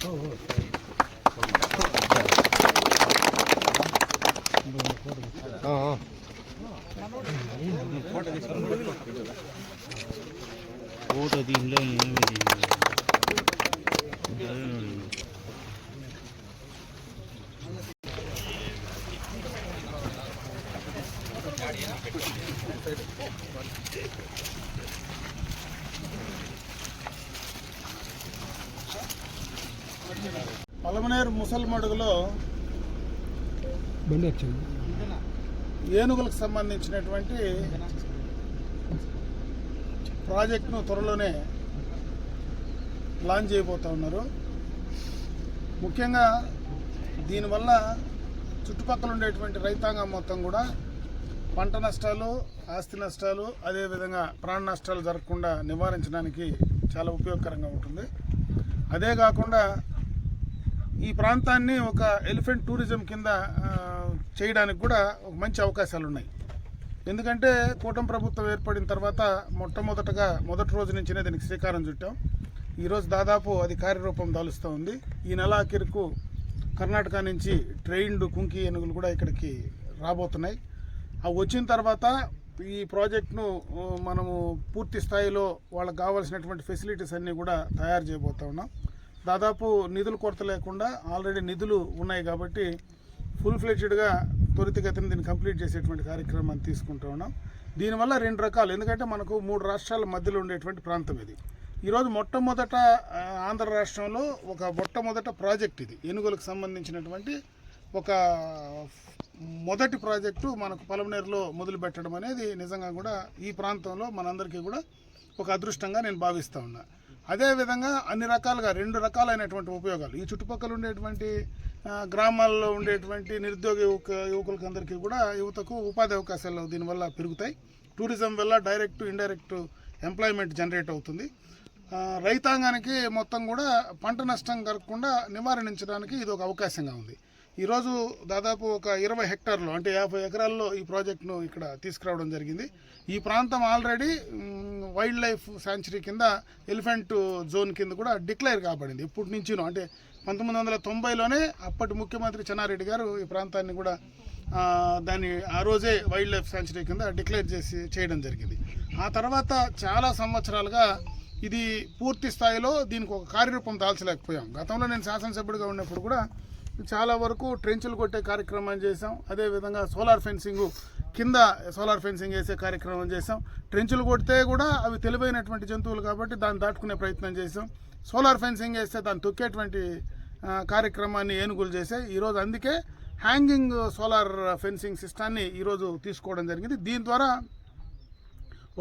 Photo దీనిలో పలమనేరు ముసల్మడుగులో ఏనుగులకు సంబంధించినటువంటి ప్రాజెక్టును త్వరలోనే లాంచ్ చేయబోతూ ఉన్నారు. ముఖ్యంగా దీనివల్ల చుట్టుపక్కల ఉండేటువంటి రైతాంగం మొత్తం కూడా పంట నష్టాలు, ఆస్తి నష్టాలు, అదేవిధంగా ప్రాణ నష్టాలు జరగకుండా నివారించడానికి చాలా ఉపయోగకరంగా ఉంటుంది. అదే కాకుండా ఈ ప్రాంతాన్ని ఒక ఎలిఫెంట్ టూరిజం కింద చేయడానికి కూడా ఒక మంచి అవకాశాలు ఉన్నాయి. ఎందుకంటే కూటమి ప్రభుత్వం ఏర్పడిన తర్వాత మొదటి రోజు నుంచినే దీనికి శ్రీకారం చుట్టాం. ఈరోజు దాదాపు అది కార్యరూపం దాలుస్తూ ఉంది. ఈ నెల ఆఖరుకు కర్ణాటక నుంచి ట్రైన్డ్ కుంకి ఏనుగులు కూడా ఇక్కడికి రాబోతున్నాయి. అవి వచ్చిన తర్వాత ఈ ప్రాజెక్టును మనము పూర్తి స్థాయిలో వాళ్ళకి కావాల్సినటువంటి ఫెసిలిటీస్ అన్నీ కూడా తయారు చేయబోతూ ఉన్నాం. దాదాపు నిధులు కొరత లేకుండా ఆల్రెడీ నిధులు ఉన్నాయి కాబట్టి ఫుల్ ఫ్లెడ్జ్డ్గా త్వరితగతిని దీన్ని కంప్లీట్ చేసేటువంటి కార్యక్రమాన్ని తీసుకుంటూ ఉన్నాం. దీనివల్ల రెండు రకాలు, ఎందుకంటే మనకు 3 రాష్ట్రాల మధ్యలో ఉండేటువంటి ప్రాంతం ఇది. ఈరోజు మొట్టమొదట ఆంధ్ర రాష్ట్రంలో మొట్టమొదట ప్రాజెక్ట్ ఇది, ఏనుగులకు సంబంధించినటువంటి ఒక మొదటి ప్రాజెక్టు మనకు పలమనేరులో మొదలు పెట్టడం అనేది నిజంగా కూడా ఈ ప్రాంతంలో మనందరికీ కూడా ఒక అదృష్టంగా నేను భావిస్తూ ఉన్నా. అదేవిధంగా అన్ని రకాలుగా 2 రకాలైనటువంటి ఉపయోగాలు ఈ చుట్టుపక్కల ఉండేటువంటి గ్రామాల్లో ఉండేటువంటి నిరుద్యోగ యువకులకి అందరికీ కూడా యువతకు ఉపాధి అవకాశాలు దీనివల్ల పెరుగుతాయి. టూరిజం వల్ల డైరెక్ట్ ఇండైరెక్ట్ ఎంప్లాయ్మెంట్ జనరేట్ అవుతుంది. రైతాంగానికి మొత్తం కూడా పంట నష్టం కలగకుండా నివారించడానికి ఇది ఒక అవకాశంగా ఉంది. ఈరోజు దాదాపు ఒక 20 హెక్టార్లు అంటే 50 ఎకరాల్లో ఈ ప్రాజెక్టును ఇక్కడ తీసుకురావడం జరిగింది. ఈ ప్రాంతం ఆల్రెడీ వైల్డ్ లైఫ్ శాంచురీ కింద ఎలిఫెంట్ జోన్ కింద కూడా డిక్లేర్ కాబడింది. ఎప్పటి నుంచినో అంటే 1990లోనే అప్పటి ముఖ్యమంత్రి చెన్నారెడ్డి గారు ఈ ప్రాంతాన్ని కూడా దాన్ని ఆ రోజే వైల్డ్ లైఫ్ శాంచురీ కింద డిక్లేర్ చేయడం జరిగింది. ఆ తర్వాత చాలా సంవత్సరాలుగా ఇది పూర్తి స్థాయిలో దీనికి ఒక కార్యరూపం దాల్చలేకపోయాం. గతంలో నేను శాసనసభ్యుడిగా ఉన్నప్పుడు కూడా చాలా వరకు ట్రెంచులు కొట్టే కార్యక్రమం చేసాం. అదేవిధంగా సోలార్ ఫెన్సింగ్ వేసే కార్యక్రమం చేసాం. ట్రెంచులు కొడితే కూడా అవి తెలివైనటువంటి జంతువులు కాబట్టి దాన్ని దాటుకునే ప్రయత్నం చేసాం. సోలార్ ఫెన్సింగ్ వేస్తే దాన్ని తొక్కేటువంటి కార్యక్రమాన్ని ఏనుగులు చేసాయి. ఈరోజు అందుకే హ్యాంగింగ్ సోలార్ ఫెన్సింగ్ సిస్టాన్ని ఈరోజు తీసుకోవడం జరిగింది. దీని ద్వారా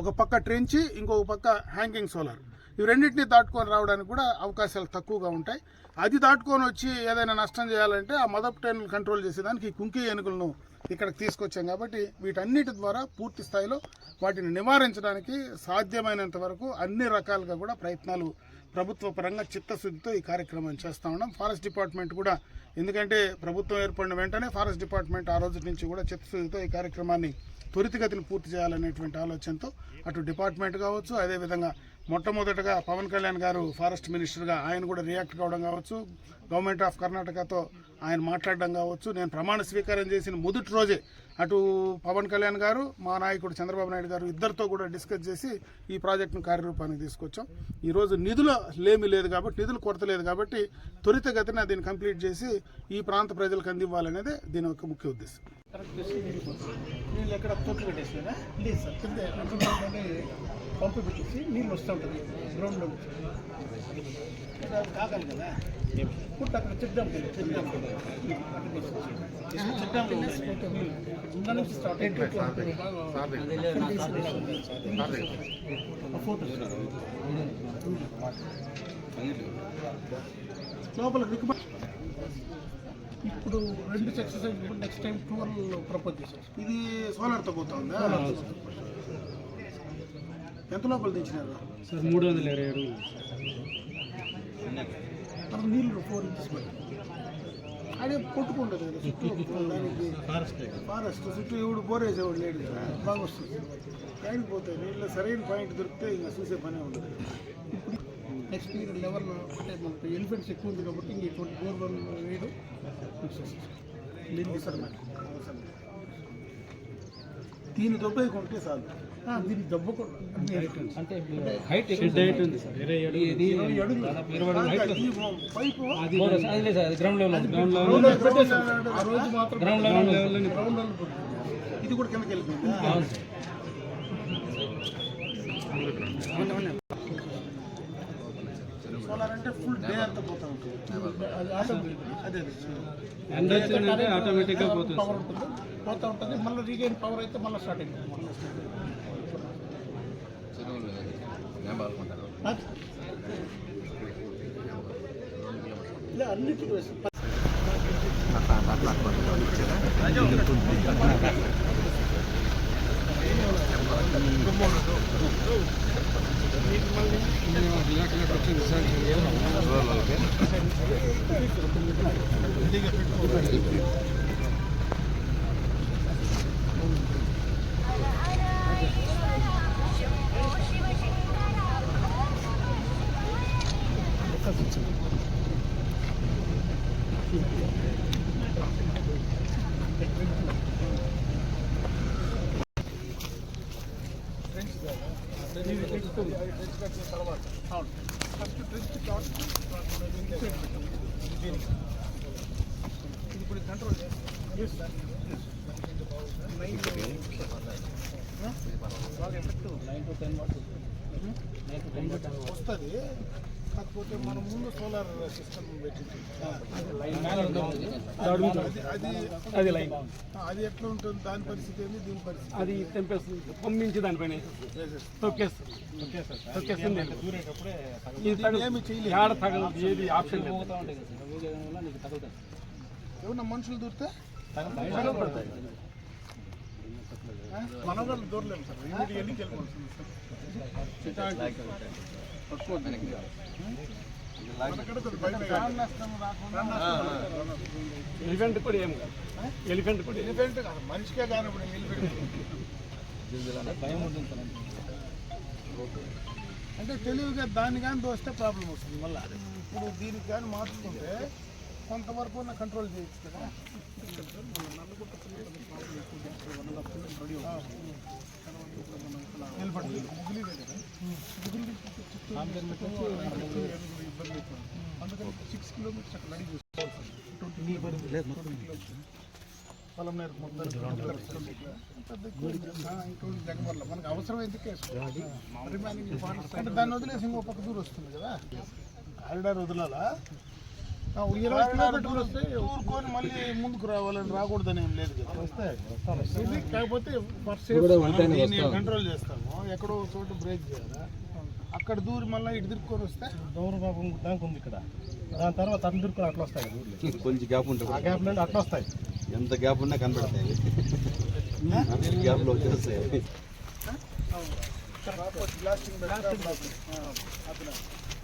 ఒక పక్క ట్రెంచి ఇంకొక పక్క హ్యాంగింగ్ సోలార్, ఇవి రెండింటినీ దాటుకొని రావడానికి కూడా అవకాశాలు తక్కువగా ఉంటాయి. అది దాటుకొని వచ్చి ఏదైనా నష్టం చేయాలంటే ఆ మదపు కంట్రోల్ చేసేదానికి ఈ కుంకి ఏనుగులను ఇక్కడికి తీసుకొచ్చాం. కాబట్టి వీటన్నిటి ద్వారా పూర్తి స్థాయిలో వాటిని నివారించడానికి సాధ్యమైనంత వరకు అన్ని రకాలుగా కూడా ప్రయత్నాలు ప్రభుత్వ పరంగా చిత్తశుద్ధితో ఈ కార్యక్రమం చేస్తూ ఉన్నాం. ఫారెస్ట్ డిపార్ట్మెంట్ కూడా, ఎందుకంటే ప్రభుత్వం ఏర్పడిన వెంటనే ఫారెస్ట్ డిపార్ట్మెంట్ ఆ రోజు నుంచి కూడా చిత్తశుద్ధితో ఈ కార్యక్రమాన్ని త్వరితగతిని పూర్తి చేయాలనేటువంటి ఆలోచనతో అటు డిపార్ట్మెంట్ కావచ్చు, అదేవిధంగా మొట్టమొదటగా పవన్ కళ్యాణ్ గారు ఫారెస్ట్ మినిస్టర్గా ఆయన కూడా రియాక్ట్ కావడం కావచ్చు, గవర్నమెంట్ ఆఫ్ కర్ణాటకతో ఆయన మాట్లాడడం కావచ్చు. నేను ప్రమాణ స్వీకారం చేసిన మొదటి రోజే అటు పవన్ కళ్యాణ్ గారు, మా నాయకుడు చంద్రబాబు నాయుడు గారు ఇద్దరితో కూడా డిస్కస్ చేసి ఈ ప్రాజెక్టును కార్యరూపానికి తీసుకొచ్చాం. ఈరోజు నిధుల కొరత లేదు కాబట్టి త్వరితగతిన దీన్ని కంప్లీట్ చేసి ఈ ప్రాంత ప్రజలకు అందివ్వాలనేదే దీని యొక్క ముఖ్య ఉద్దేశం. నీళ్ళు ఎక్కడ తొట్టు పెట్టేసినా లేదు సార్, కింద పంపు పెట్టేసి నీళ్ళు వస్తూ ఉంటుంది గ్రౌండ్లో కాగాలి కదా. పుట్టు అక్కడ చెడ్డం నుంచి స్టార్ట్ ఫోటో లోపల ఇప్పుడు 2 సక్సెస్ అయినప్పుడు నెక్స్ట్ టైం 12 ప్రపోజ్ చేశారు. ఇది సోలార్తో పోతుందా? ఎంత లోపల తెచ్చినారు సార్? 327 మనకు నీళ్ళు 4 ఇంచెస్ పట్టి అదే కొట్టుకుంటుంది కదా చుట్టూ. దానికి ఫారెస్ట్ చుట్టూ ఎవడు బోరేసేవాడు లేడు, బాగా వస్తుంది. దానికి పోతాయి నీళ్ళు. సరైన పాయింట్ దొరికితే ఇంకా చూసే పనే ఉండదు. నెక్స్ట్ ఇయర్ లెవెల్ అంటే మనకు ఎలిఫెంట్స్ ఎక్కువ ఉంది కాబట్టి ఇంక ఇటువంటి బోర్వెల్ వేయడం దీని దొబ్బే కొంటే చాలు. దీన్ని దెబ్బకుండా అంటే హైట్ షెడ్ హైట్ ఉంది సార్ 20 అడుగులు దాదాపు 20 అడుగులు హైట్ పైపు అది లేదు సార్ గ్రౌండ్ లెవెల్ ఆ రోజు మాత్రం గ్రౌండ్ లెవెల్ ఇది కూడా కిందకి వెళ్ళిపోయింది. అవును సార్. సోలార్ అంటే ఫుల్ డే అంతా పోతా ఉంటుంది. అదే ఎండ వచ్చిందంటే ఆటోమేటిక్గా పోతుంది పవర్ ఉంటుంది, పోతూ ఉంటుంది. మళ్ళీ రీగైన్ పవర్ అయితే మళ్ళీ స్టార్ట్ అయింది. ఇలా అన్నిటికీ వేస్తాం. వస్తుంది. కాకపోతే మనం ముందు సోలార్ సిస్టమ్ పెట్టింది అది ఎట్లా ఉంటుంది, దాని పరిస్థితి ఏంది, దీని పరిస్థితి అది తెంపేస్తుంది, పంపించి దానిపైన తొక్కేస్తుంది. ఏమి చేయలేదు. ఆడ తగలదు, ఏది ఆప్షన్ ఏమన్నా మనుషులు దూరితే పడతాయి. మనం కూడా దూరలేము సార్, ఎన్నికి వెళ్ళిపోతుంది. ఎలిఫెంట్ కూడా ఏం కాదు. ఎలిఫెంట్ కూడా ఎలిఫెంట్ కాదు, మనిషికే కానీ ఇప్పుడు భయం ఉంటుంది సార్. అంటే తెలివిగా దాన్ని కానీ దోస్తే ప్రాబ్లం వస్తుంది. మళ్ళీ ఇప్పుడు దీనికి కానీ మార్చుకుంటే కొంతవరకు కంట్రోల్ చేయొచ్చు కదా. అందుకని 6 కిలోమీటర్స్ అక్కడ రెడీ చేసుకోవాలి. పొలం నేరు మొత్తం జగమర్ల మనకు అవసరమైంది కేసు. అంటే దాన్ని వదిలేసి ఇంకో పక్క దూరం వస్తుంది కదా. కారిడార్ వదలాలా, 20 కిలోమీటర్లు వస్తే ఊరుకొని మళ్ళీ ముందుకు రావాలని రాకూడదని ఏం లేదు కదా. కాకపోతే కంట్రోల్ చేస్తాము. ఎక్కడో చోట బ్రేక్ చేయాలా, అక్కడ దూరి మళ్ళీ ఇటు తిరుక్కొని వస్తే దౌర్భాగం దానికి ఉంది ఇక్కడ. దాని తర్వాత అన్ని దూరుకొని అట్లా వస్తాయి. కొంచెం గ్యాప్ ఉంటుంది, ఆ గ్యాప్ నుండి అట్లా వస్తాయి. ఎంత గ్యాప్ ఉన్నా కనబడతాయి. గ్యాప్లో వచ్చేస్తాయి.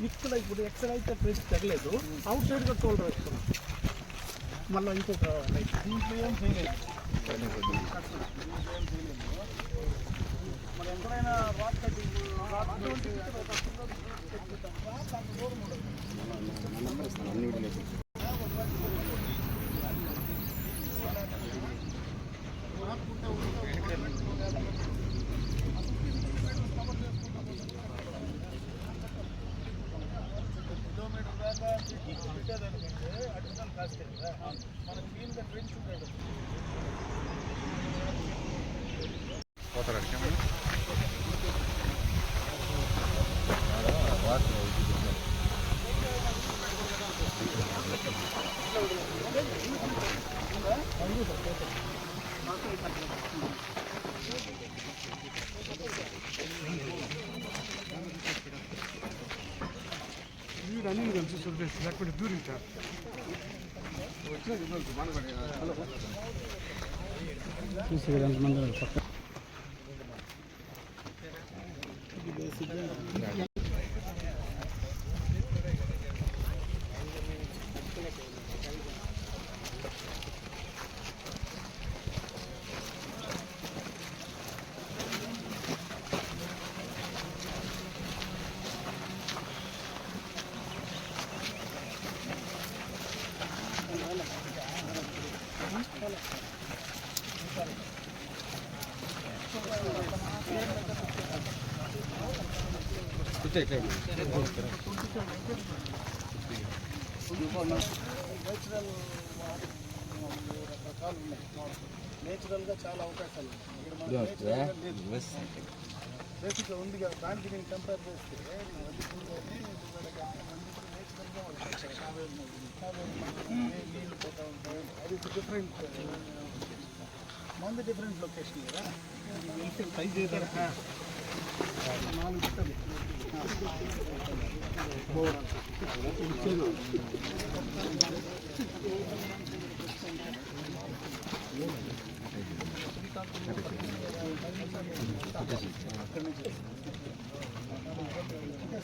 ఇక్కడ ఇప్పుడు ఎక్కడ అయితే ప్లేస్ తగ్గలేదు, అవుట్ సైడ్ కూడా టోల్ వేస్తున్నాం. మళ్ళీ ఇంకొక దీంట్లో ఏం చేయలేదు. మరి ఎక్కడైనా రాక్ కటింగ్ కిలోమీటర్ దాకా పెట్టేదానికంటే అడిషనల్ కాస్ట్ కదా. మనకి దీనిగా ట్రెంచ్ ఉండేది. రన్నింగ్ కలిసి చూడేసి లేకపోతే దూరించారు. నేచురల్ రకరకాలు ఉన్నాయి. నేచురల్గా చాలా అవకాశాలు ఉన్నాయి. ఇక్కడ మన బేసిక్గా ఉంది కదా, దానికి నేను కంపేర్ చేస్తే నీళ్ళు పోతూ ఉంటాయి. అది డిఫరెంట్ మంది డిఫరెంట్ లొకేషన్ కదా. ట్రై చేద్దాం. 4 ఇస్తుంది.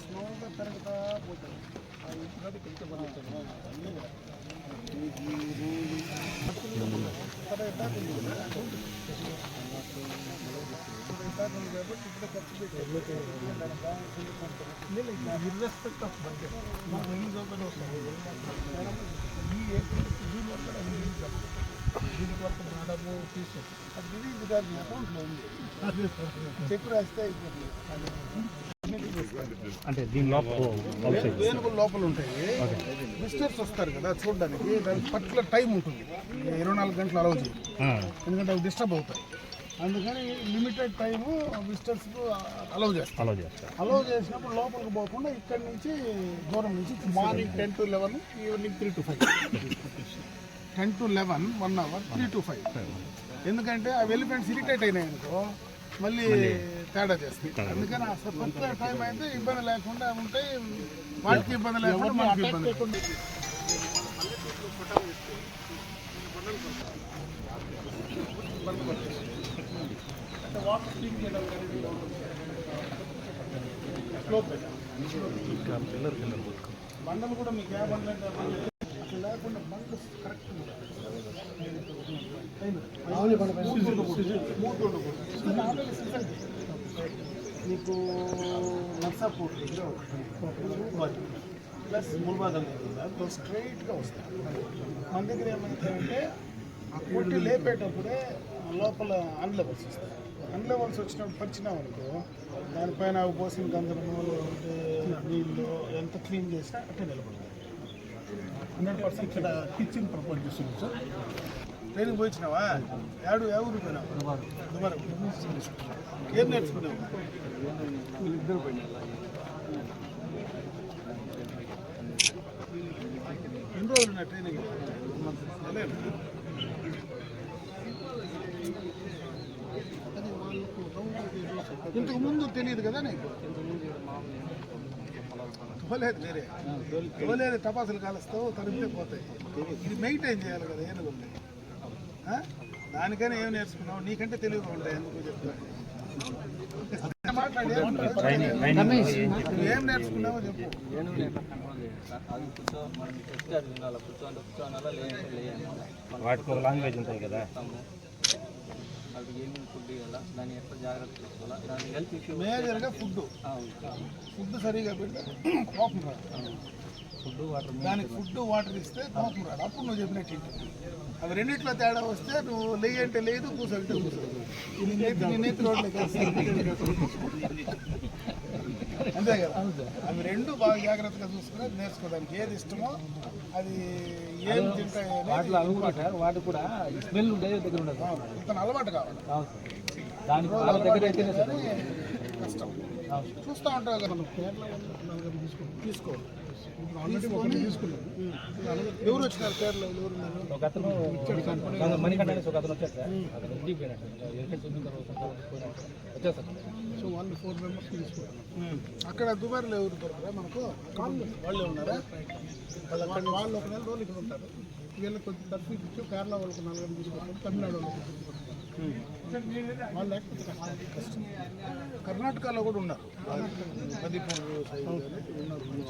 స్లోగా పెరుగుతా పోతుంది. ఇర్రెస్పెక్ట్ ఆఫ్ బడ్జెట్ మాకు రిలీజ్ ఓపెన్ వస్తుంది. దీని వరకు మేడము తీసు అది రిలీజ్ కాదు, అకౌంట్లో ఉంది. చెక్ రాస్తే అయిపోతుంది. అంటే దీని వేనుగులు లోపల ఉంటాయి. విజిటర్స్ వస్తారు కదా చూడడానికి, దానికి పర్టికులర్ టైం ఉంటుంది. 24 గంటలు అలౌ చేయాలి, ఎందుకంటే అవి డిస్టర్బ్ అవుతాయి. అందుకని లిమిటెడ్ టైము విజిటర్స్కు అలౌ చేస్తారు. అలౌ చేసినప్పుడు లోపలికి పోకుండా ఇక్కడి నుంచి దూరం నుంచి morning 10 to 11, evening 3 to 5. 10 to 11 1 hour, 3 to 5. ఎందుకంటే ఆ ఎలిఫెంట్స్ ఇరిటేట్ అయినాయి అనుకో మళ్ళీ తేడా చేస్తాయి. అందుకని ఆ పర్టికులర్ టైం అయితే ఇబ్బంది లేకుండా ఉంటాయి. వాటికి ఇబ్బంది లేకుండా మనకి ఇబ్బంది లేకుండా. బండలు కూడా మీకు ఏ బండ్లు అంటే అసలు లేకుండా బండ్లు కరెక్ట్ మీకు నర్సాపూర్ ప్లస్ ముల్బాదం స్ట్రైట్గా వస్తాయి. మన దగ్గర ఏమైందంటే కొట్టి లేపేటప్పుడే లోపల అన్లెవెల్స్ వస్తాయి. అన్లెవెల్స్ వచ్చినప్పుడు పరిచినాం అనుకో దానిపైన అవి పోసిన గంధము లేదంటే నీళ్ళు ఎంత క్లీన్ చేసినా అట్టే నిలబడతాయి. 100% ఇక్కడ కిచెన్ ప్రపోజ్ చేస్తున్నాం సార్. ట్రైనింగ్ పోయించినావా? ఎవరు పోయినావు? దుబారా. ఏం నేర్చుకున్నావు? వీళ్ళిద్దరు పోయినా. ఎన్ని రోజులు ఉన్నా ట్రైనింగ్? ఇంతకు ముందు తెలియదు కదా నీకు? తోలేదు వేరే తోలేదు, టపాసులు కాలుస్తావు, తరిమితే పోతాయి. ఇది మెయింటైన్ చేయాలి కదా ఏనుగుంది. దానికైనా ఏం నేర్చుకున్నావు? నీకంటే తెలివిగా ఉంటాయి. ఎందుకు చెప్తాను మాట్లాడి ఏం నేర్చుకున్నావో చెప్పు. వాటికి ఒక లాంగ్వేజ్ ఉంటుంది కదా. అది ఏమేమి ఫుడ్ ఇవ్వాలా, దాన్ని ఎట్లా జాగ్రత్త తీసుకోవాలా, దాని హెల్త్ ఇష్యూ మేజర్గా ఫుడ్ సరిగా పెడితే కోపం రాదు. దానికి ఫుడ్ వాటర్ ఇస్తే కోపం రాదు. అప్పుడు నువ్వు చెప్పినట్టు అవి రెండిట్లో తేడా వస్తే నువ్వు లేయి అంటే లేదు, కూర్చోంటే కూర్చోదు. ఇది నేతి రోడ్లకి అంతే కదా. అవి రెండు బాగా జాగ్రత్తగా చూసుకుని నేర్చుకోవడానికి ఏది ఇష్టమో అది ఏం తింటాయో వాటి కూడా స్మెల్ ఉండేది దగ్గర ఉండదు. ఇతను అలవాటు కావాలి. దాని దగ్గర అయితే కష్టం. చూస్తూ ఉంటావు కదా మనం. కేరళ వాళ్ళు తీసుకో ఎవరు వచ్చినారు కేరళ? ఎవరు ఒక అతను మణికంఠ అనేసి ఒక అతను వచ్చారు సార్. వచ్చేస్తారు. సో వాళ్ళు 4 members తీసుకుంటారు. అక్కడ దుబాయ్లో ఎవరు దొరకరా మనకు? వాళ్ళే ఉన్నారా? వాళ్ళు ఒక 4 రోజులు ఇక్కడ ఉంటారు. వీళ్ళకి కొంచెం తక్కువ ఇచ్చి కేరళ వాళ్ళకి 4 రోజులు తీసుకుంటారు. తమిళనాడు వాళ్ళకి వాళ్ళు లేకపోతే కష్టం. కర్ణాటకలో కూడా ఉన్నారు.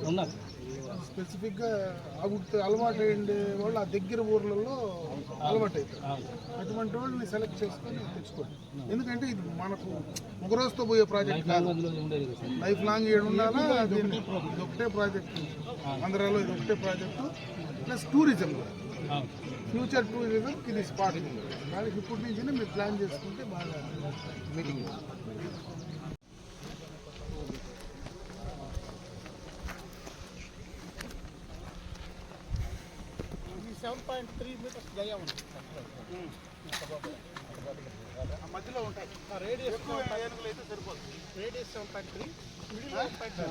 ఉన్నారు. స్పెసిఫిక్గా అలవాటు అయ్యే వాళ్ళు ఆ దగ్గర ఊర్లలో అలవాటు అవుతారు. అటువంటి వాళ్ళని సెలెక్ట్ చేసుకొని తెచ్చుకోండి. ఎందుకంటే ఇది మనకు ఒక రోజుతో పోయే ప్రాజెక్ట్ కాదు, లైఫ్ లాంగ్ ఏడు ఉండాలా. ఇది ఒకటే ప్రాజెక్టు ఆంధ్రాలో, ఇది ఒకటే project. Plus tourism, future tourism ఇది స్పాట్. దానికి ఇప్పటి నుంచి మీరు ప్లాన్ చేసుకుంటే బాగా మీటింగ్. 7.3 మీటర్స్ గయా ఉంది. ఆ మధ్యలో ఉంటాయి. రేడియస్ ఎక్కువ ఏనుగులు అయితే సరిపోతుంది. Radius 7.3, middle 1.3.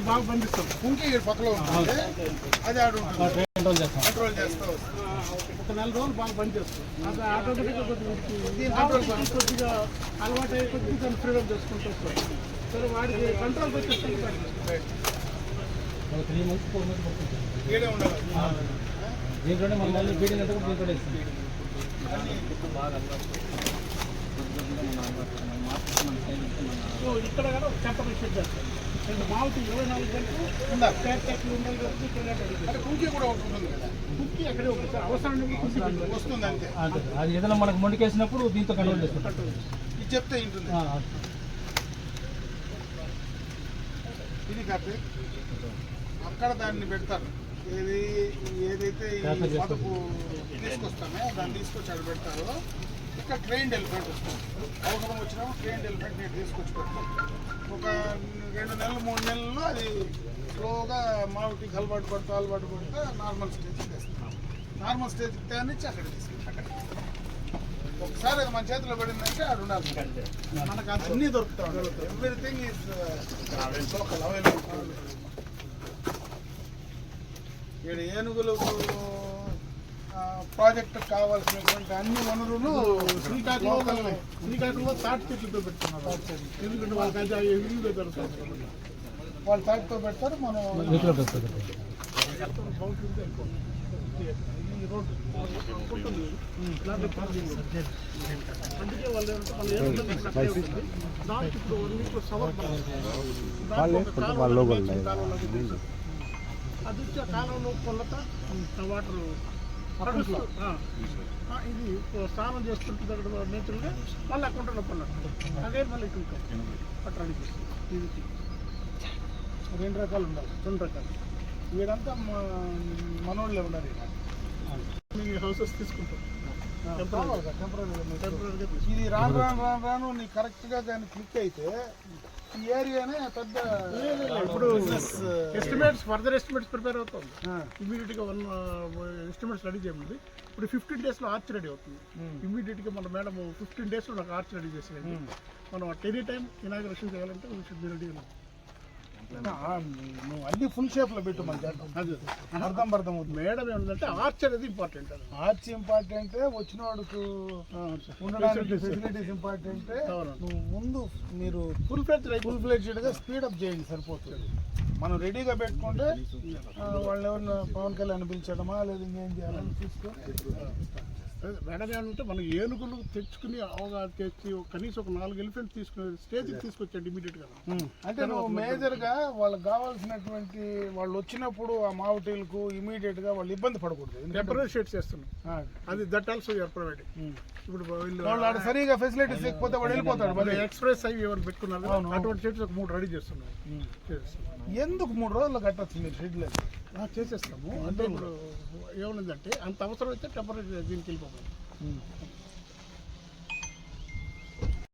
బాగా బంధిస్తాం. కుంకి పక్కలో ఉంటుంది, అది ఆడు కంట్రోల్ చేస్తా వస్తుంది. ఒక 4 రోజులు బాగా బంద్ చేస్తాం. అది ఆటోమేటిక్గా కొద్దిగా అలవాటు అయ్యి కొద్దిగా దాన్ని ఫ్రీడమ్ చేసుకుంటూ వస్తాం. సరే వాడికి కంట్రోల్ వచ్చేస్తుంది. 3 months 4 months పడుతుంది. ఈడే ఉండాలి. దీంట్లోనే మన మళ్ళీ ఫీడింగ్ అంతా కూడా దీంట్లో ఇస్తుంది. బాగా అలవాటు సో ఇక్కడ కూడా ఒక టెంపరేచర్ షెడ్ చేస్తాం. మామూలు 24 గంటలు ఉండాలి కాబట్టి అంటే కుంకి కూడా ఒకటి ఉంటుంది కదా, కుక్కి అక్కడే ఉంటుంది సార్. అవసరం వస్తుంది అంతే. అది ఏదైనా మనకు మొండికేసినప్పుడు దీంతో కంట్రోల్ చేసుకుంటాం. ఇది చెప్తే ఉంటుంది. ఇది కాదు, అక్కడ దాన్ని పెడతారు. ఏదైతే ఈ పదపు తీసుకొస్తామో దాన్ని తీసుకొచ్చి అక్కడ పెడతారో, ఇక్కడ ట్రైన్డ్ ఎలిఫెంట్ వస్తుంది. అవసరం వచ్చినప్పుడు ట్రైన్డ్ ఎలిఫెంట్ నేను తీసుకొచ్చి పెడతాను. ఒక 2 నెలలు 3 నెలల్లో అది స్లోగా మావిటికి అలవాటు పడుతూ నార్మల్ స్టేజ్కి తెస్తాం. నార్మల్ స్టేజ్కి తేనిచ్చి అక్కడ తీసుకుంటాం. ఒకసారి అది మన చేతిలో పడిందంటే అది ఉండాలి. మనకు అన్నీ దొరుకుతా ఉంటాయి. Everything is local available. ఇక్కడ ఏనుగులకు ప్రాజెక్టు కావాల్సినటువంటి అన్ని వనరులు శ్రీకాకుళంలో తాటి చెట్లతో పెడుతున్నారు. ఎందుకంటే వాళ్ళకి అది ఇల్లు దొరుకుతుంది. వాళ్ళు తాటితో పెడతారు, మనం ఈ రోడ్డు ఉంటుంది. అందుకే వాళ్ళు దానికి ఇప్పుడు 1 మీటర్ సవర్ అది వచ్చి ఆ కాలంలో కొల్లత వాటర్ ఇది స్నానం చేస్తుంటుంది అక్కడ నేచురల్గా. మళ్ళీ అక్కడ పన్నట్టు అదే మళ్ళీ ఇటు పట్టడానికి. ఇది 2 రకాలు ఉండాలి. 2 రకాలు. వీడంతా మనోళ్ళే ఉండాలి. మీ హౌసెస్ తీసుకుంటాం టెంపరీగా. ఇది రాను నీకు కరెక్ట్గా దాన్ని క్లిక్ అయితే ఈ ఏరియానే పెద్ద ఇప్పుడు ఎస్టిమేట్స్ ఫర్దర్ ఎస్టిమేట్స్ ప్రిపేర్ అవుతుంది. ఇమీడియట్గా 1 ఎస్టిమేట్స్ రెడీ చేయమంది. ఇప్పుడు 15 daysలో ఆర్చ్ రెడీ అవుతుంది. ఇమీడియట్గా మన మేడం 15 daysలో నాకు ఆర్చ్ రెడీ చేసేది. మనం అట్ ఎనీ టైం ఇనాగ్రేషన్ చేయాలంటే వీ షుడ్ బి రెడీ. నువ్వు అన్ని ఫుల్ షేప్లో పెట్టు మన చేద్దాం. అది అర్థం అవుతుంది. మేడం ఏమిటంటే ఆర్చ్ అనేది ఇంపార్టెంట్. ఆర్చ్ ఇంపార్టెంట్, వచ్చిన వాడికి ఉండడానికి ఫెసిలిటీస్ ఇంపార్టెంట్. నువ్వు ముందు మీరు ఫుల్ ఫ్లెడ్జ్డ్గా స్పీడప్ చేయండి, సరిపోతుంది. మనం రెడీగా పెట్టుకుంటే వాళ్ళు ఎవరిని పవన్ కళ్యాణ్ పిలిచడమా లేదా ఇంకేం చేయాలని చూసుకొని మేడం ఏమంటే మనం ఏనుగులు తెచ్చుకుని అవగాహన తెచ్చి కనీసం ఒక 4 ఎలిఫెంట్స్ తీసుకుని స్టేజ్కి తీసుకొచ్చాడు ఇమీడియట్గా. అంటే నువ్వు మేజర్గా వాళ్ళకి కావాల్సినటువంటి వాళ్ళు వచ్చినప్పుడు ఆ మావటీలకు ఇమీడియట్గా వాళ్ళు ఇబ్బంది పడకూడదు. టెంపరీ షేడ్స్ చేస్తున్నాం. అది దట్ ఆల్సో యూఆర్ ప్రొవైడింగ్. ఇప్పుడు వాళ్ళు సరిగా ఫెసిలిటీస్ లేకపోతే వాడు వెళ్ళిపోతాడు. మళ్ళీ ఎక్స్ప్రెస్ అవి ఎవరు పెట్టుకున్నారు అటువంటి షెడ్స్ ఒక 3 రెడీ చేస్తున్నాం. ఎందుకు 3 రోజులు కట్టచ్చు మీరు షెడ్ లేదు? చేసేస్తాము. అంటే ఇప్పుడు ఏమన్నదంటే అంత అవసరం అయితే టెంపరీ దీనికి వెళ్ళిపోతాం.